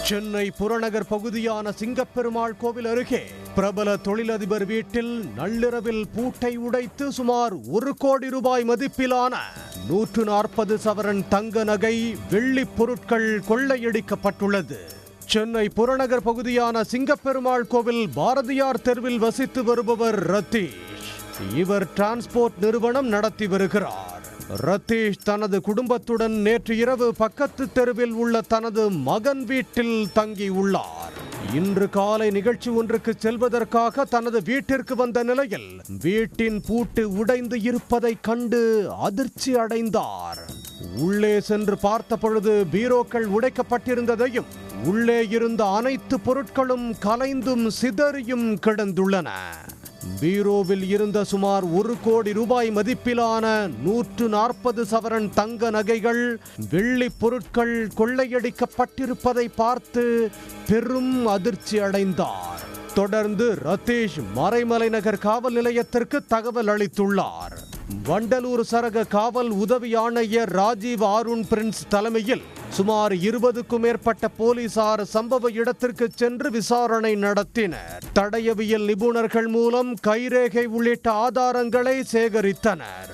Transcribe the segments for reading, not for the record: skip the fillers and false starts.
சென்னை புறநகர் பகுதியான சிங்கப்பெருமாள் கோவில் அருகே பிரபல தொழிலதிபர் வீட்டில் நள்ளிரவில் பூட்டை உடைத்து சுமார் 1 கோடி ரூபாய் மதிப்பிலான 140 சவரன் தங்க நகை வெள்ளி பொருட்கள் கொள்ளையடிக்கப்பட்டுள்ளது. சென்னை புறநகர் பகுதியான சிங்கப்பெருமாள் கோவில் பாரதியார் தெருவில் வசித்து வருபவர் ரத்தீஷ். இவர் டிரான்ஸ்போர்ட் நிறுவனம் நடத்தி வருகிறார். ரத்தீஷ் தனது குடும்பத்துடன் நேற்று இரவு பக்கத்து தெருவில் உள்ள தனது மகன் வீட்டில் தங்கியுள்ளார். இன்று காலை நிகழ்ச்சி ஒன்றுக்கு செல்வதற்காக தனது வீட்டிற்கு வந்த நிலையில் வீட்டின் பூட்டு உடைந்து இருப்பதை கண்டு அதிர்ச்சி அடைந்தார். உள்ளே சென்று பார்த்த பொழுது பீரோக்கள் உடைக்கப்பட்டிருந்ததையும் உள்ளே இருந்த அனைத்து பொருட்களும் கலைந்தும் சிதறியும் கிடந்துள்ளன. பீரோவில் இருந்த சுமார் 1 கோடி ரூபாய் மதிப்பிலான 140 சவரன் தங்க நகைகள் வெள்ளி பொருட்கள் கொள்ளையடிக்கப்பட்டிருப்பதை பார்த்து பெரும் அதிர்ச்சி அடைந்தார். தொடர்ந்து ரத்தீஷ் மறைமலை நகர் காவல் நிலையத்திற்கு தகவல் அளித்துள்ளார். வண்டலூர் சரக காவல் உதவி ஆணையர் ராஜீவ் ஆருண் பிரின்ஸ் தலைமையில் சுமார் 20க்கும் மேற்பட்ட போலீசார் சம்பவ இடத்திற்கு சென்று விசாரணை நடத்தினர். தடயவியல் நிபுணர்கள் மூலம் கைரேகை உள்ளிட்ட ஆதாரங்களை சேகரித்தனர்.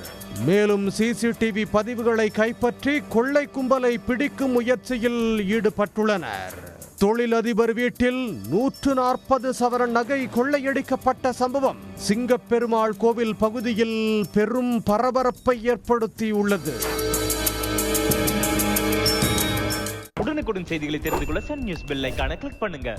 மேலும் சிசிடிவி பதிவுகளை கைப்பற்றி கொள்ளை கும்பலை பிடிக்கும் முயற்சியில் ஈடுபட்டுள்ளனர். தொழிலதிபர் வீட்டில் 140 சவரன் நகை கொள்ளையடிக்கப்பட்ட சம்பவம் சிங்கப்பெருமாள் கோவில் பகுதியில் பெரும் பரபரப்பை ஏற்படுத்தியுள்ளது. உடனுக்குடன் செய்திகளை தெரிந்து கொள்ள சன் நியூஸ் பெல் ஐகானை கிளிக் பண்ணுங்க.